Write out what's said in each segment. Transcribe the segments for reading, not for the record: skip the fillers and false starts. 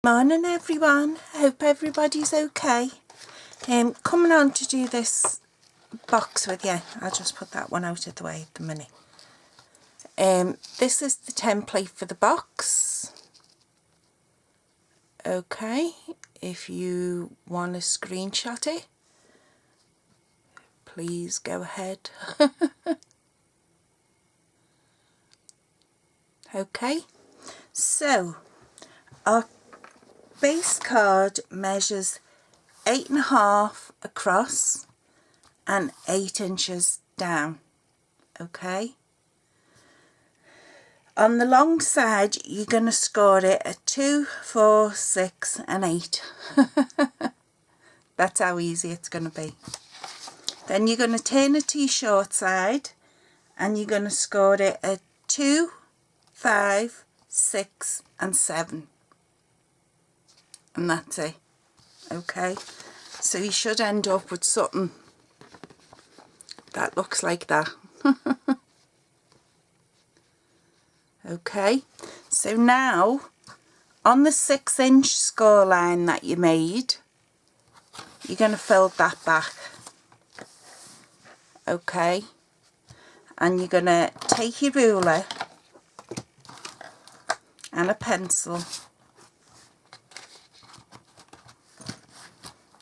Morning everyone, hope everybody's okay. Coming on to do this box with you. I'll just put that one out of the way at the minute. This is the template for the box. Okay, if you want to screenshot it, please go ahead. Okay, so our base card measures 8.5 across and 8 inches down. Okay, on the long side you're going to score it at 2, 4, 6 and 8. That's how easy it's going to be. Then you're going to turn it to your short side and you're going to score it at 2, 5, 6 and 7. And that's it. Okay, so you should end up with something that looks like that. Okay, so now on the 6-inch score line that you made, you're going to fold that back. Okay, and you're going to take your ruler and a pencil.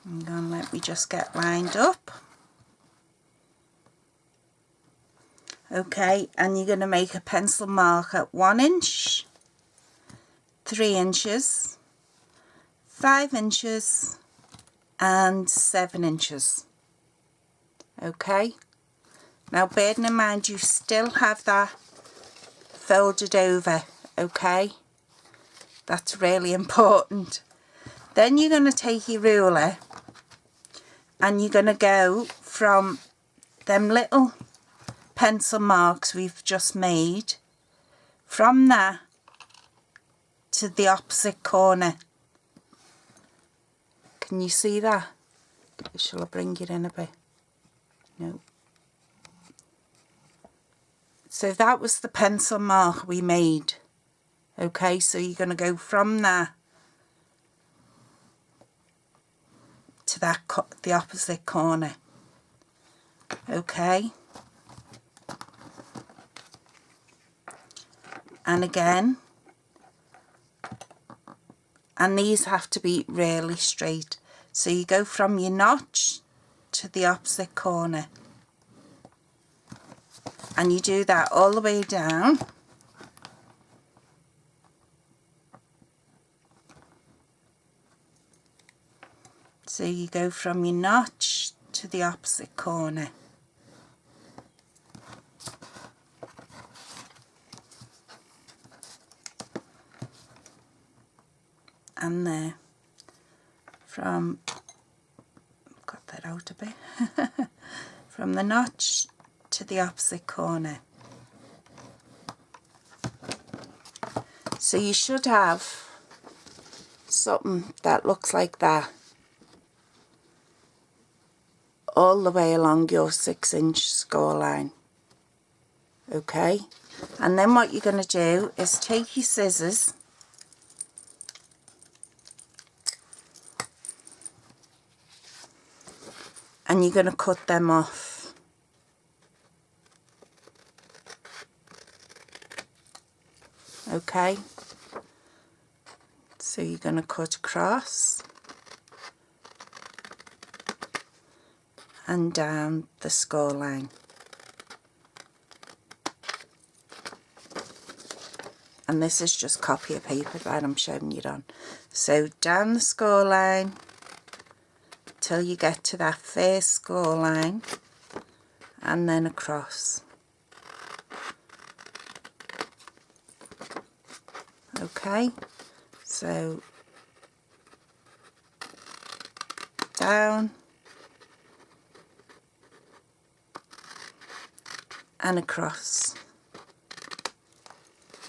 I'm going to let me just get lined up. Okay, and you're going to make a pencil mark at 1 inch, 3 inches, 5 inches and 7 inches. Okay, now bearing in mind you still have that folded over. Okay, that's really important. Then you're going to take your ruler and you're going to go from them little pencil marks we've just made, from that to the opposite corner. Can you see that? Shall I bring it in a bit? No. So that was the pencil mark we made. Okay, so you're going to go from that to that the opposite corner. Okay, and again, and these have to be really straight, so you go from your notch to the opposite corner and you do that all the way down. So you go from your notch to the opposite corner. And there, from, got that out a bit, from the notch to the opposite corner. So you should have something that looks like that all the way along your 6-inch score line. Okay, and then what you're going to do is take your scissors and you're going to cut them off. Okay, so you're going to cut across and down the score line. And this is just copy of paper that I'm showing you on. So down the score line till you get to that first score line and then across. Okay, so down and across.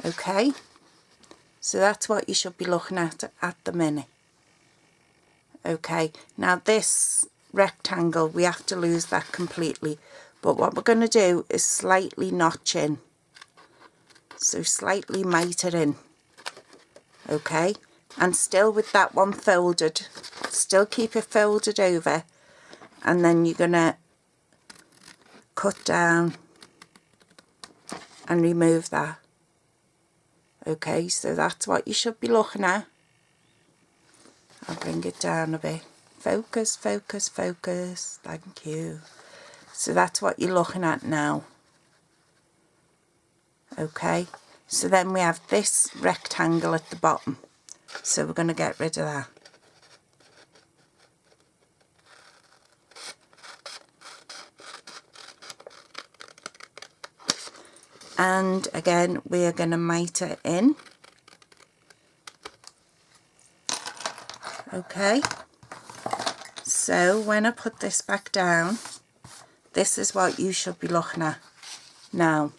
Okay, so that's what you should be looking at the minute. Okay, now this rectangle we have to lose that completely, but what we're going to do is slightly notch in, so slightly mite it in. Okay, and still with that one folded, still keep it folded over, and then you're going to cut down and remove that. Okay, so that's what you should be looking at. I'll bring it down a bit. Focus, focus, focus. Thank you. So that's what you're looking at now. Okay, so then we have this rectangle at the bottom. So we're going to get rid of that. And again, we are going to miter in. Okay, so when I put this back down, this is what you should be looking at. Now,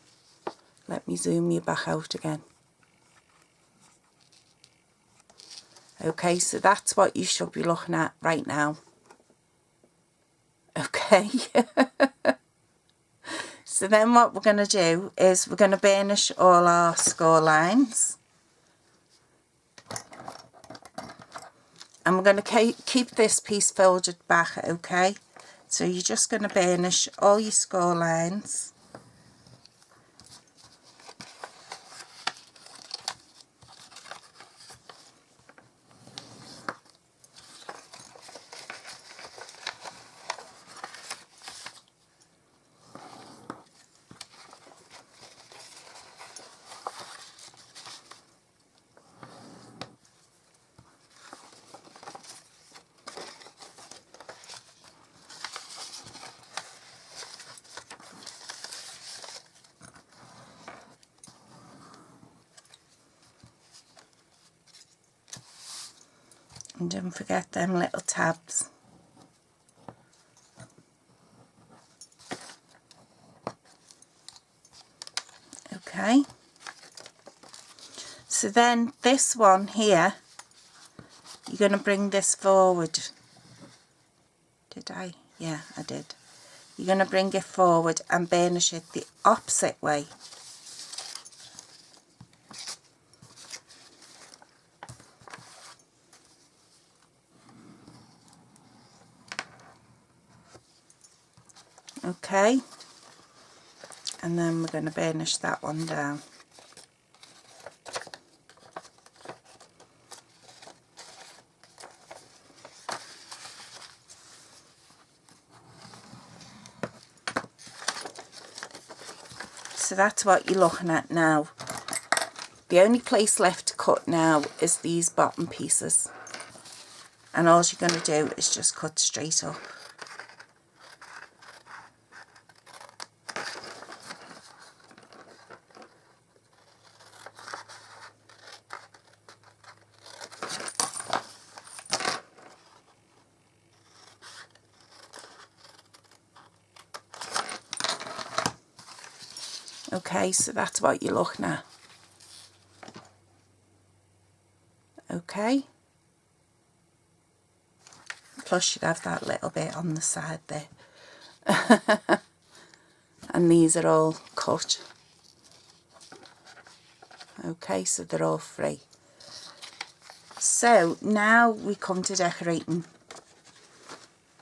let me zoom you back out again. Okay, so that's what you should be looking at right now. Okay. So then what we're going to do is we're going to burnish all our score lines. And we're going to keep this piece folded back, okay? So you're just going to burnish all your score lines. And don't forget them little tabs. Okay. So then this one here, you're going to bring this forward. Did I? Yeah, I did. You're going to bring it forward and burnish it the opposite way. Okay, and then we're going to burnish that one down. So that's what you're looking at now. The only place left to cut now is these bottom pieces, and all you're going to do is just cut straight up. Okay, so that's what you're looking at. Okay. Plus you'd have that little bit on the side there. And these are all cut. Okay, so they're all free. So now we come to decorating.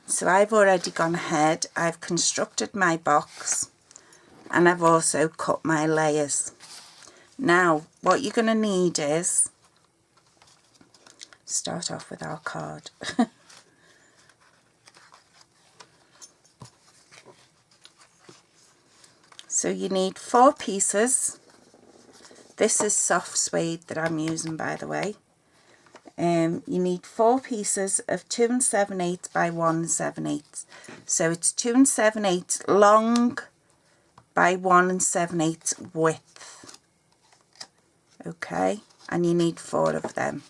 So I've already gone ahead, I've constructed my box, and I've also cut my layers. Now what you're going to need is, start off with our card. So you need 4 pieces. This is soft suede that I'm using, by the way. You need 4 pieces of 2 7/8 by 1 7/8. So it's 2 7/8 long by 1 7/8 width. Okay, and you need 4 of them.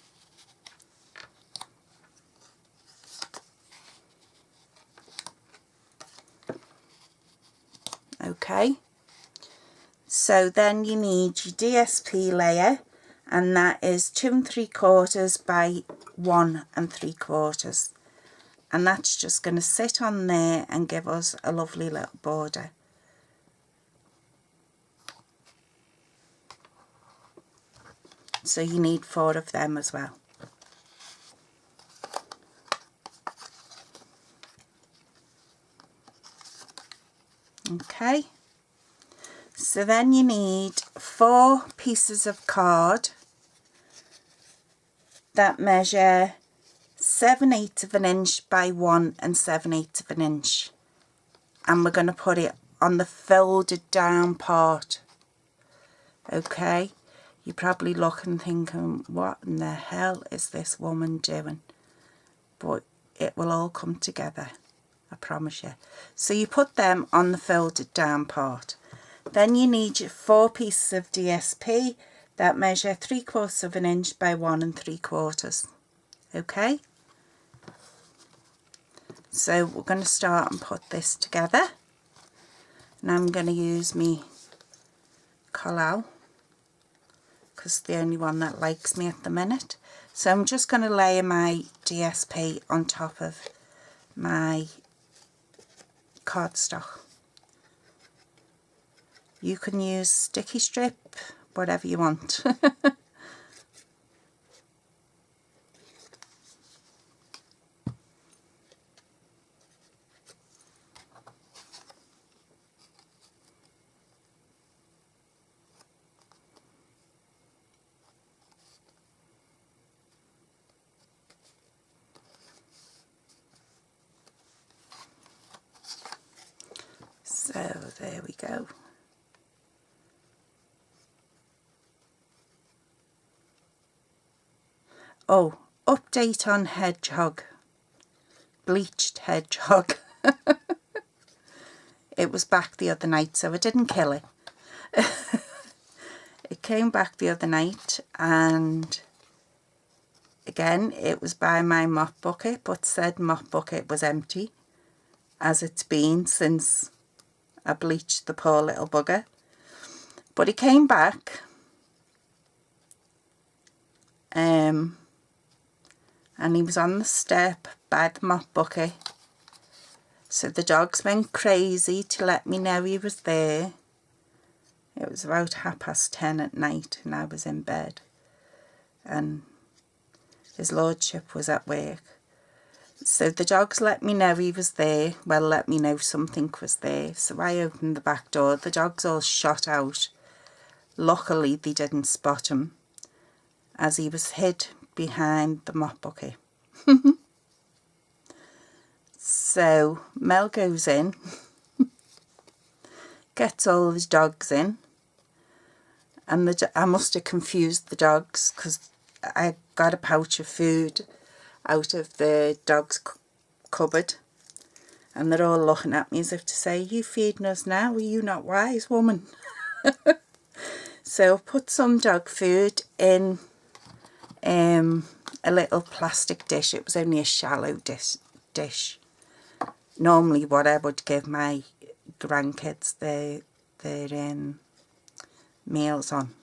Okay, so then you need your DSP layer, and that is 2 3/4 by 1 3/4, and that's just going to sit on there and give us a lovely little border. So you need 4 of them as well. Okay, so then you need 4 pieces of card that measure 7/8 of an inch by 1 7/8 of an inch, and we're going to put it on the folded down part. Okay, you're probably looking thinking, what in the hell is this woman doing? But it will all come together, I promise you. So you put them on the folded down part. Then you need your 4 pieces of DSP that measure 3/4 of an inch by 1 3/4. Okay, so we're going to start and put this together, and I'm going to use me collal because it's the only one that likes me at the minute. So I'm just going to layer my DSP on top of my cardstock. You can use sticky strip, whatever you want. So there we go. Oh, update on hedgehog. Bleached hedgehog. It was back the other night, so I didn't kill it. It came back the other night, and again it was by my mop bucket, but said mop bucket was empty, as it's been since I bleached the poor little bugger. But he came back, and he was on the step by the mop bucket. So the dogs went crazy to let me know he was there. It was about 10:30 at night, and I was in bed, and his lordship was at work. So the dogs let me know he was there. Well, let me know something was there. So I opened the back door. The dogs all shot out. Luckily, they didn't spot him, as he was hid behind the mop bucket. So Mel goes in, gets all his dogs in, and I must have confused the dogs because I got a pouch of food out of the dog's cupboard, and they're all looking at me as if to say, "You feeding us now? Are you not wise, woman?" So I put some dog food in a little plastic dish. It was only a shallow dish. Normally what I would give my grandkids their meals on.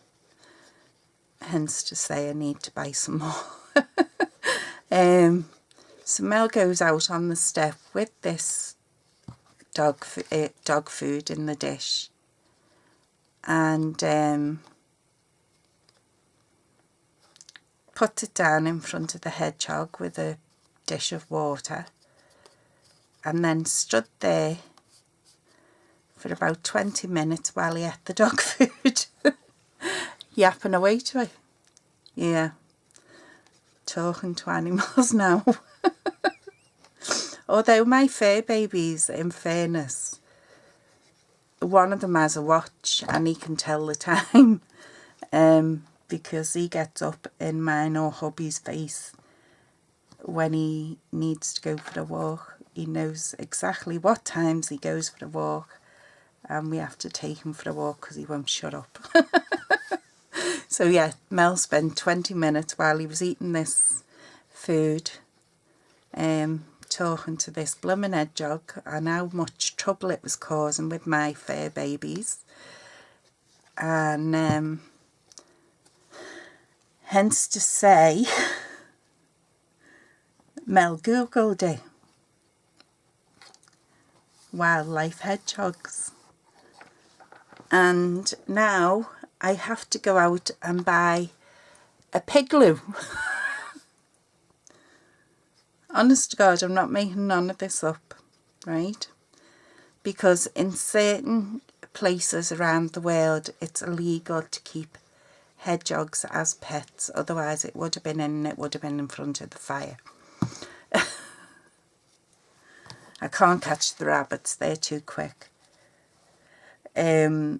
Hence to say I need to buy some more. So Mel goes out on the step with this dog food in the dish, and put it down in front of the hedgehog with a dish of water, and then stood there for about 20 minutes while he ate the dog food. Yapping away to it. Yeah, talking to animals now. Although my fur babies, in fairness, one of them has a watch and he can tell the time, because he gets up in mine or hubby's face when he needs to go for a walk. He knows exactly what times he goes for a walk, and we have to take him for a walk because he won't shut up. So yeah, Mel spent 20 minutes while he was eating this food, talking to this blooming hedgehog and how much trouble it was causing with my fur babies. And hence to say, Mel googled it. Wildlife hedgehogs. And now I have to go out and buy a pigloo. Honest to God, I'm not making none of this up, right? because in certain places around the world it's illegal to keep hedgehogs as pets, otherwise it would have been in front of the fire. I can't catch the rabbits, they're too quick. So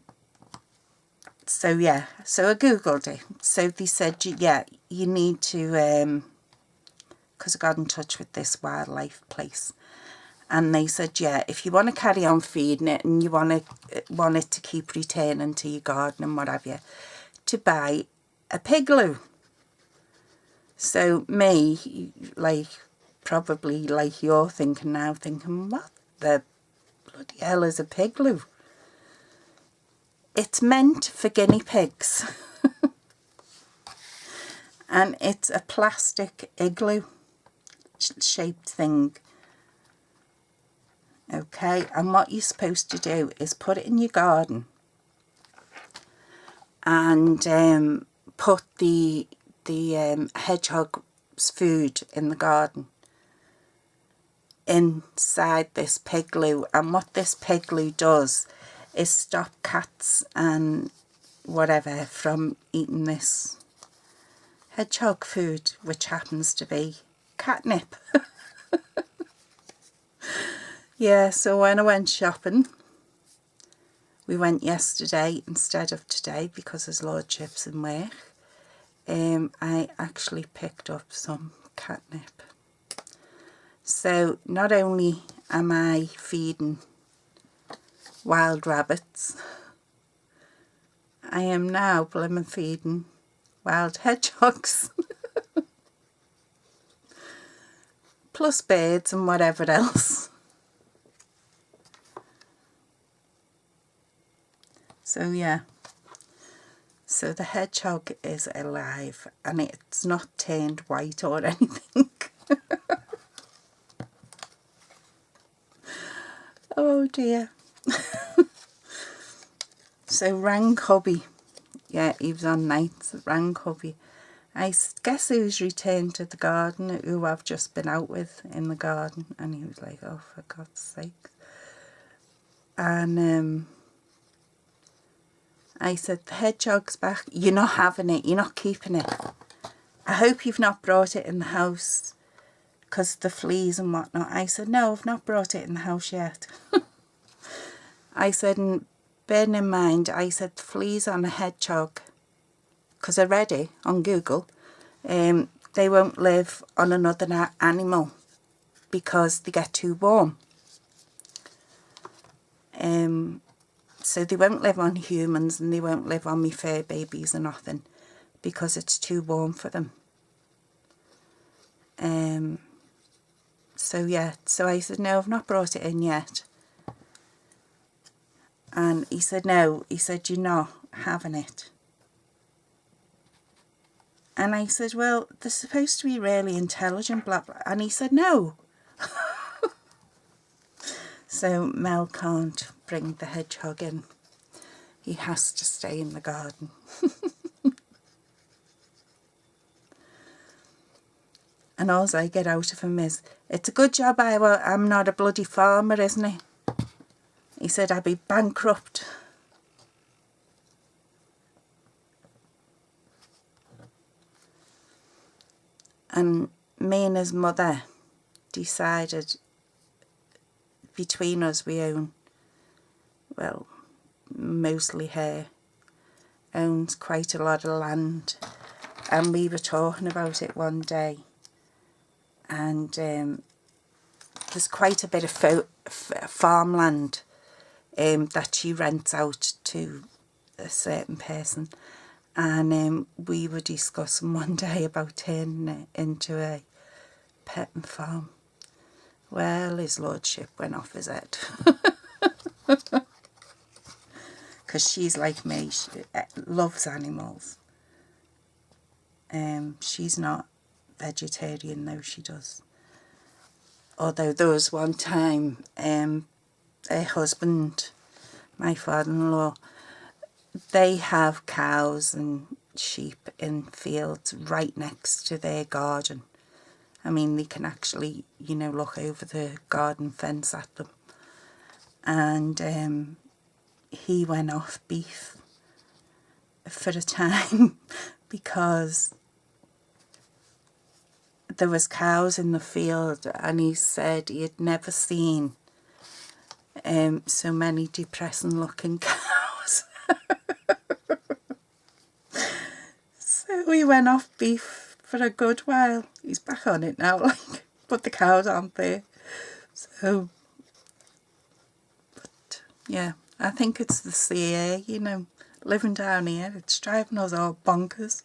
yeah, so I googled it. So they said, yeah, you need to, because I got in touch with this wildlife place, and they said, yeah, if you want to carry on feeding it and you want it to keep returning to your garden and what have you, to buy a pig loo. So me, like, probably like you're thinking now, thinking, what the bloody hell is a pig loo? It's meant for guinea pigs. And it's a plastic igloo shaped thing. Okay, and what you're supposed to do is put it in your garden and put the hedgehog's food in the garden inside this pig loo. And what this pig loo does is stop cats and whatever from eating this hedgehog food, which happens to be catnip. Yeah, so when I went shopping, we went yesterday instead of today because his lordship's in work, I actually picked up some catnip. So not only am I feeding wild rabbits, I am now blooming feeding wild hedgehogs. Plus birds and whatever else. So yeah, so the hedgehog is alive and it's not turned white or anything. Oh dear. So rang hubby. Yeah, he was on nights. Rang hubby. I guess he was returned to the garden, who I've just been out with in the garden, and he was like, oh, for God's sake. And I said, the hedgehog's back. You're not having it. You're not keeping it. I hope you've not brought it in the house because the fleas and whatnot. I said, no, I've not brought it in the house yet. I said, and bearing in mind, I said, the fleas on a hedgehog, because I read it on Google, they won't live on another animal because they get too warm. So they won't live on humans and they won't live on me fur babies or nothing because it's too warm for them. So yeah, so I said, no, I've not brought it in yet. And he said, no, he said, you're not having it. And I said, well, they're supposed to be really intelligent, blah, blah. And he said, no. So Mel can't bring the hedgehog in. He has to stay in the garden. And all I get out of him is, it's a good job I'm not a bloody farmer, isn't it? He said I'd be bankrupt. And me and his mother decided between us we own, well, mostly her, owns quite a lot of land. And we were talking about it one day. And there's quite a bit of farmland that she rents out to a certain person. And we were discussing one day about turning it into a petting farm. Well, his lordship went off his head. Because she's like me, she loves animals. She's not vegetarian, though she does. Although there was one time, her husband, my father-in-law, they have cows and sheep in fields right next to their garden. I mean, they can actually, you know, look over the garden fence at them. and he went off beef for a time because there was cows in the field, and he said he had never seen so many depressing looking cows. So he went off beef for a good while. He's back on it now, like, but the cows aren't there. So, but yeah, I think it's the sea air, you know, living down here, it's driving us all bonkers.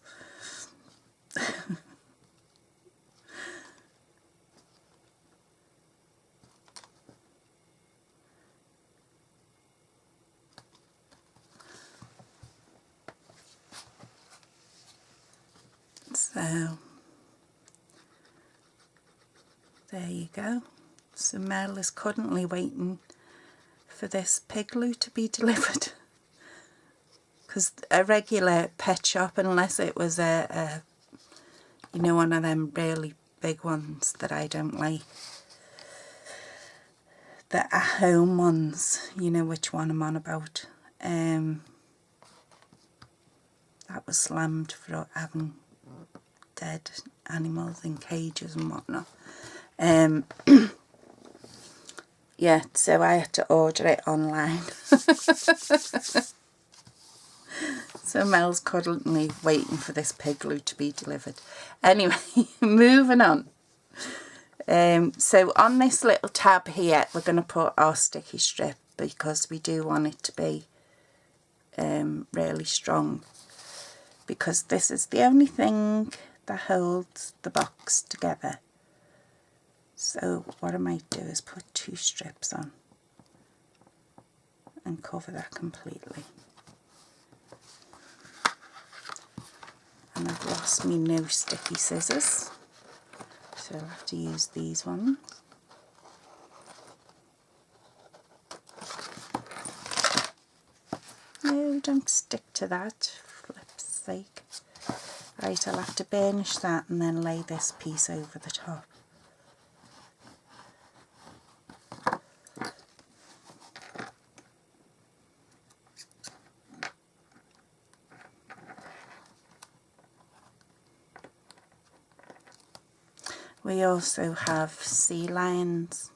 So, there you go. So Mel is currently waiting for this Pigloo to be delivered. Because a regular pet shop, unless it was a you know, one of them really big ones that I don't like, the at-home ones, you know which one I'm on about, that was slammed for having dead animals in cages and whatnot. Yeah, so I had to order it online. So Mel's currently waiting for this Pigloo to be delivered. Anyway, moving on. So on this little tab here, we're going to put our sticky strip because we do want it to be really strong. Because this is the only thing that holds the box together. So what I might do is put 2 strips on and cover that completely. And I've lost me no sticky scissors, so I'll have to use these ones. No, don't stick to that, for flip's sake. Right, I'll have to burnish that and then lay this piece over the top. We also have sea lions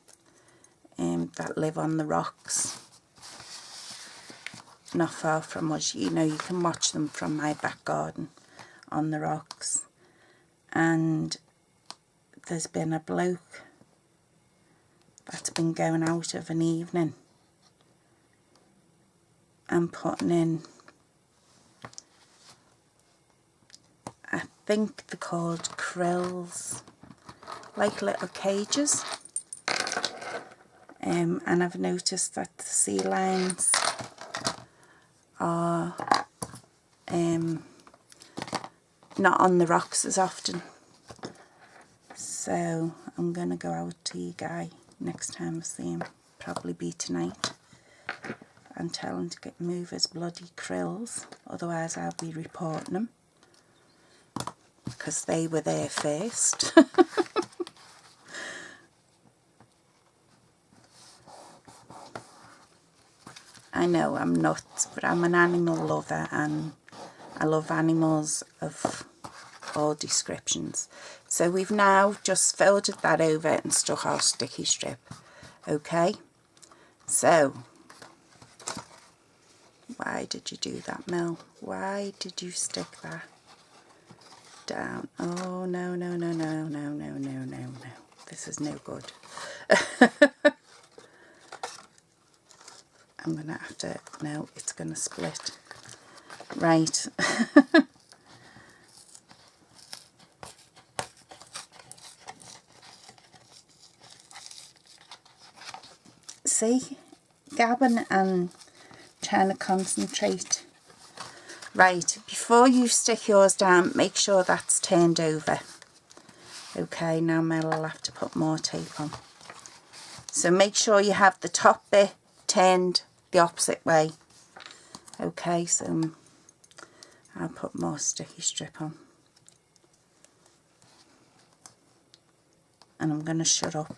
that live on the rocks not far from us. You know, you can watch them from my back garden on the rocks. And there's been a bloke that's been going out of an evening and putting in, I think they're called krills, like little cages. And I've noticed that the sea lions are not on the rocks as often. So I'm going to go out to you guy next time I see him, probably be tonight, and tell him to move his bloody krills, otherwise I'll be reporting them, because they were there first. I know I'm nuts, but I'm an animal lover and I love animals of all descriptions. So we've now just folded that over and stuck our sticky strip. Okay, so why did you do that, Mel? Why did you stick that down? Oh, no, no, no, no, no, no, no, no, no. This is no good. I'm going to have to, no, it's going to split. Right. See, Gavin and trying to concentrate. Right, before you stick yours down, make sure that's turned over. Okay, now Mel will have to put more tape on. So make sure you have the top bit turned the opposite way. Okay, so I'll put more sticky strip on. And I'm going to shut up.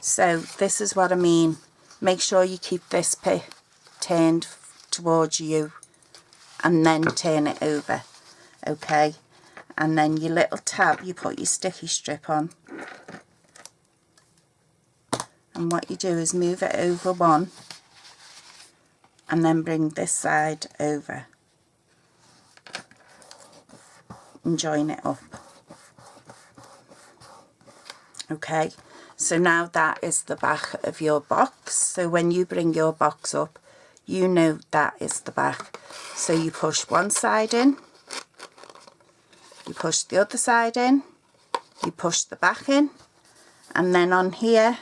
So this is what I mean. Make sure you keep this bit turned towards you and then turn it over, okay? And then your little tab, you put your sticky strip on. And what you do is move it over one and then bring this side over and join it up. Okay, so now that is the back of your box. So when you bring your box up, you know that is the back. So you push one side in, you push the other side in, you push the back in, and then on here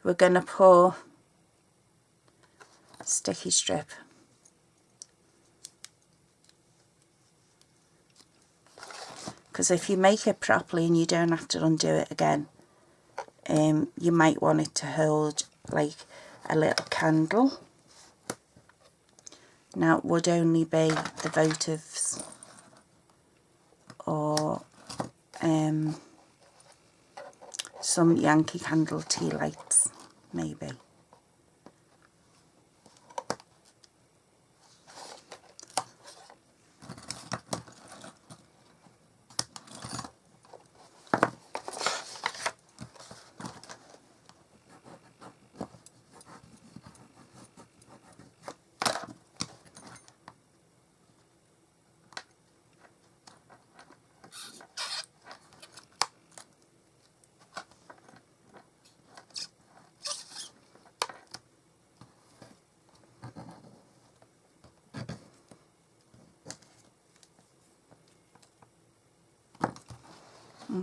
we're going to pour sticky strip. Because if you make it properly and you don't have to undo it again, you might want it to hold like a little candle. Now it would only be the votives or some Yankee Candle tea lights, maybe.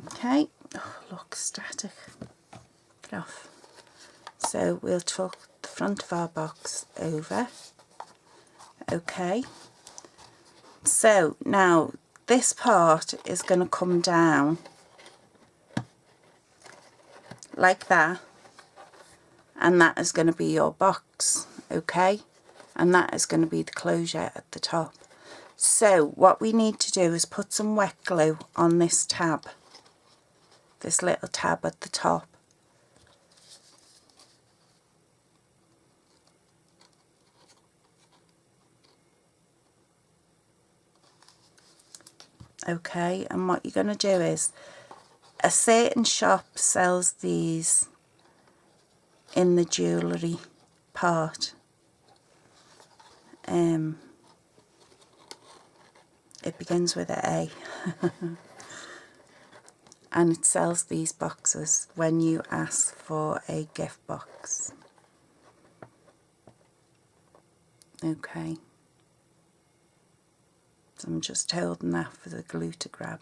Okay, oh, look, static, get off. So we'll tuck the front of our box over. Okay, so now this part is going to come down like that, and that is going to be your box, okay, and that is going to be the closure at the top. So what we need to do is put some wet glue on this tab, this little tab at the top. Okay, and what you're going to do is, a certain shop sells these in the jewellery part. It begins with an A. And it sells these boxes when you ask for a gift box. Okay. So I'm just holding that for the glue to grab.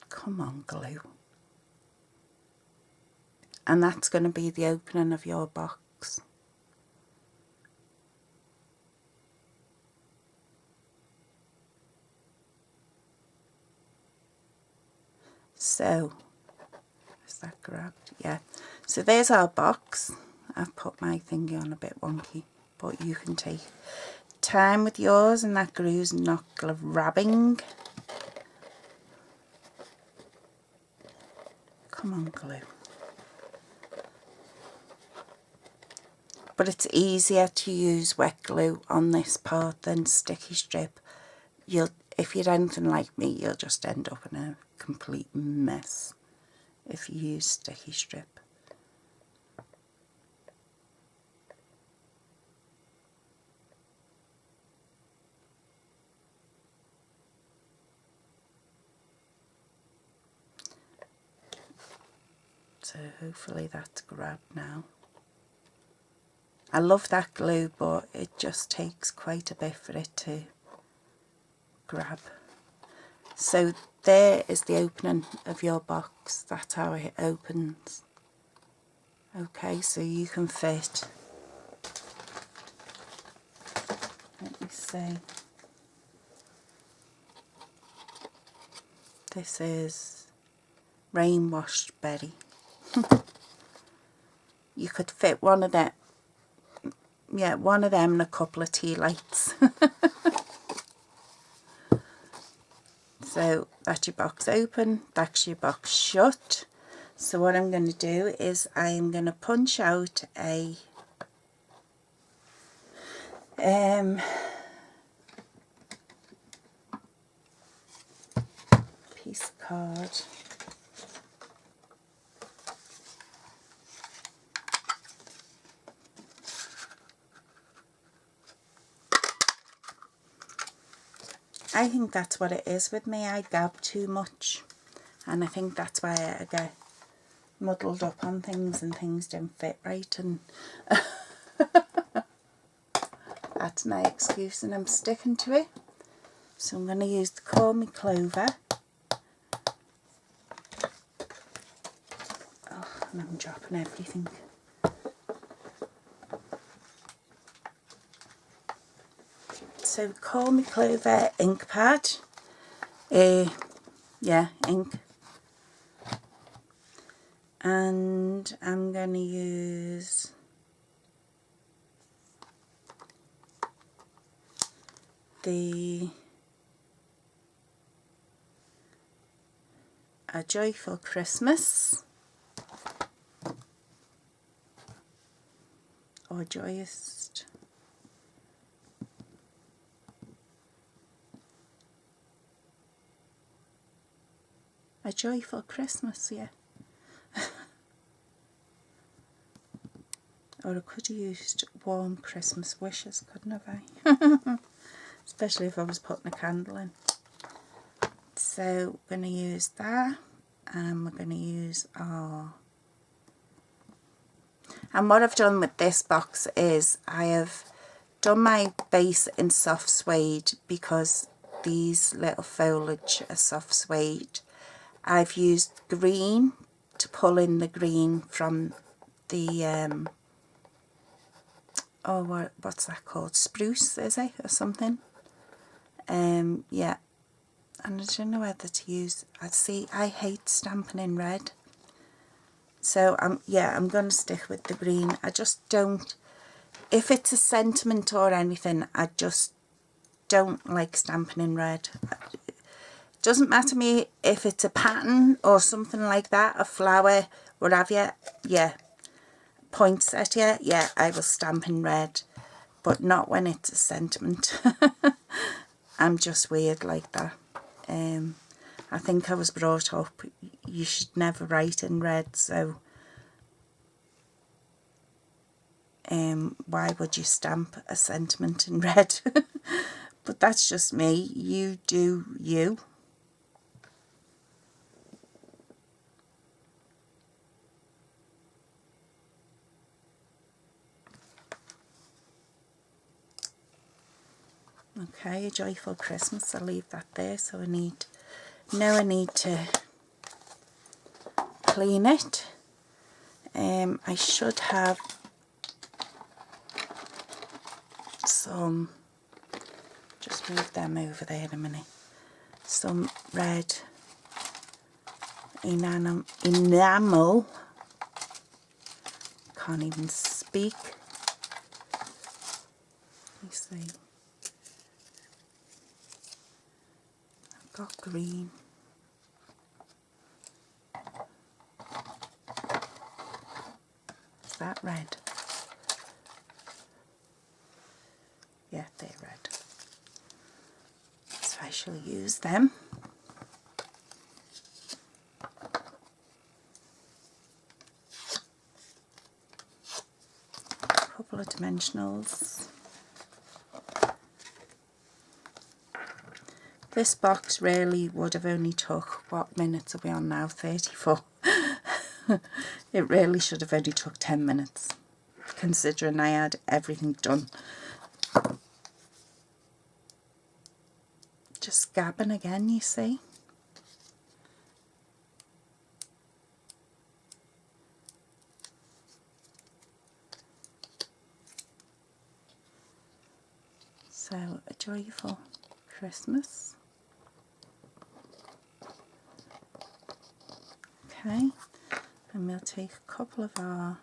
Come on, glue. And that's going to be the opening of your box. So, is that grabbed? Yeah. So there's our box. I've put my thingy on a bit wonky, but you can take time with yours and that glue's not grabbing. Come on, glue. But it's easier to use wet glue on this part than sticky strip. If you're anything like me, you'll just end up in a complete mess if you use sticky strip. So hopefully that's grabbed now. I love that glue, but it just takes quite a bit for it to grab. So there is the opening of your box. That's how it opens. Okay, so you can fit, let me see, this is rain washed berry. You could fit one of them, yeah, one of them and a couple of tea lights. So that's your box open, that's your box shut. So what I'm going to do is I am going to punch out a piece of card. I think that's what it is with me. I gab too much, and I think that's why I get muddled up on things and things don't fit right, and that's my excuse and I'm sticking to it. So I'm going to use the Call Me Clover. Oh, and I'm dropping everything. So Call Me Clover ink pad. Yeah, ink. And I'm going to use the A Joyful Christmas, or joyous. A Joyful Christmas, yeah. Or I could have used Warm Christmas Wishes, couldn't I? Especially if I was putting a candle in. So we're going to use that, and we're going to use our... And what I've done with this box is I have done my base in soft suede because these little foliage are soft suede. I've used green to pull in the green from the oh, what's that called? Spruce, is it, or something? Yeah, and I don't know whether to use. I hate stamping in red, so I'm going to stick with the green. I just don't. If it's a sentiment or anything, I just don't like stamping in red. It doesn't matter to me if it's a pattern or something like that, a flower, what have you. Yeah, poinsettia, yeah, I will stamp in red, but not when it's a sentiment. I'm just weird like that. I think I was brought up, you should never write in red, so why would you stamp a sentiment in red? But that's just me. You do you. Okay, A Joyful Christmas, I'll leave that there. So I need to clean it. I should have some, just move them over there a minute, some red enamel, can't even speak. Let me see, I've got green. Is that red? Yeah, they're red. So I shall use them. A couple of dimensionals. This box really would have only took, what minutes are we on now? 34. It really should have only took 10 minutes, considering I had everything done. Just gabbing again, you see. So, A Joyful Christmas. Okay, and we'll take a couple of our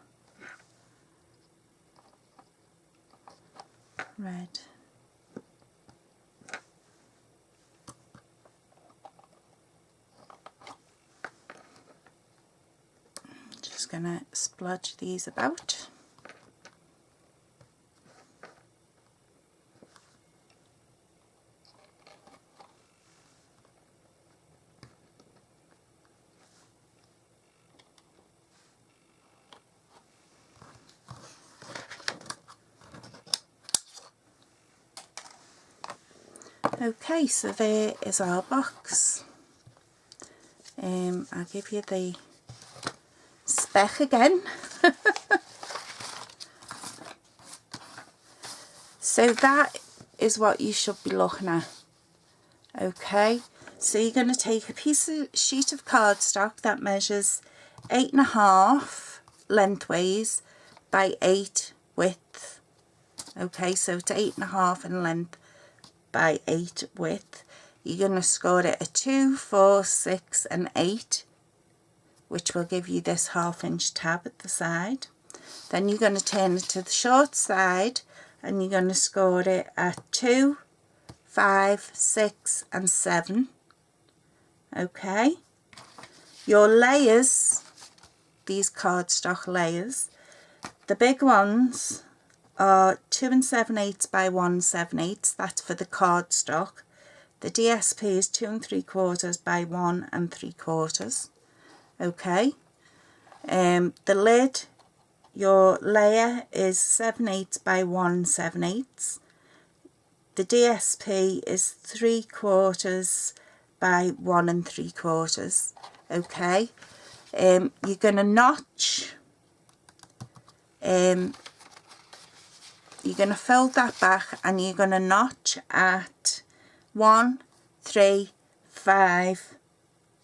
red. Just going to splodge these about. Okay, so there is our box. I'll give you the spec again. So that is what you should be looking at. Okay, so you're going to take a sheet of cardstock that measures 8.5 lengthways by 8 width. Okay, so it's 8.5 in length by 8 width. You're going to score it a 2, 4, 6 and 8, which will give you this 1/2 inch tab at the side. Then you're going to turn it to the short side and you're going to score it at 2, 5, 6 and 7. Okay, your layers, these cardstock layers, the big ones are 2 7/8 by 1 7/8, that's for the cardstock. The DSP is 2 3/4 by 1 3/4. Okay, the lid, your layer is 7/8 by 1 7/8. The DSP is 3/4 by 1 3/4. Okay, you're going to notch, you're going to fold that back and you're going to notch at 1, 3, 5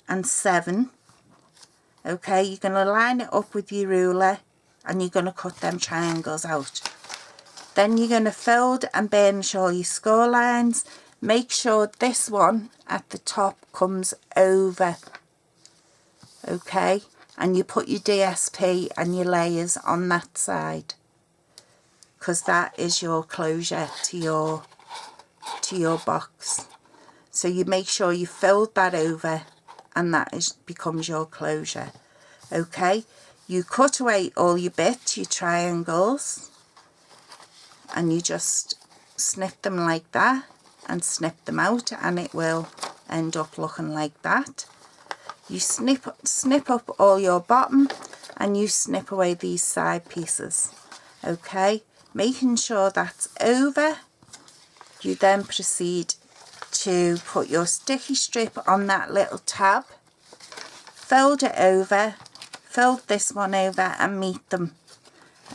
and 7. Okay, you're going to line it up with your ruler and you're going to cut them triangles out. Then you're going to fold and burnish all your score lines. Make sure this one at the top comes over. Okay, and you put your DSP and your layers on that side, because that is your closure to your box. So you make sure you fold that over and that becomes your closure. Okay, you cut away all your bits, your triangles, and you just snip them like that and snip them out and it will end up looking like that. You snip up all your bottom and you snip away these side pieces. Okay, making sure that's over. You then proceed to put your sticky strip on that little tab, fold it over, fold this one over and meet them.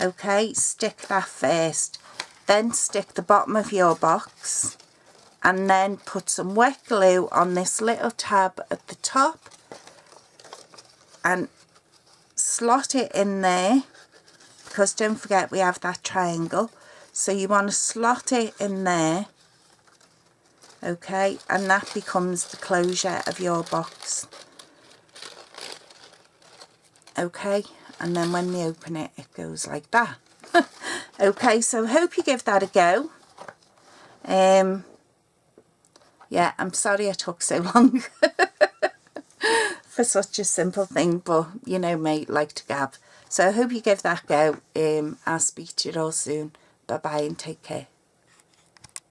Okay, stick that first, then stick the bottom of your box and then put some wet glue on this little tab at the top and slot it in there, because don't forget we have that triangle, so you want to slot it in there. Okay, and that becomes the closure of your box. Okay, and then when we open it, it goes like that. Okay, so hope you give that a go. Yeah, I'm sorry I took so long for such a simple thing, but you know me, like to gab. So I hope you give that a go. I'll speak to you all soon. Bye bye and take care.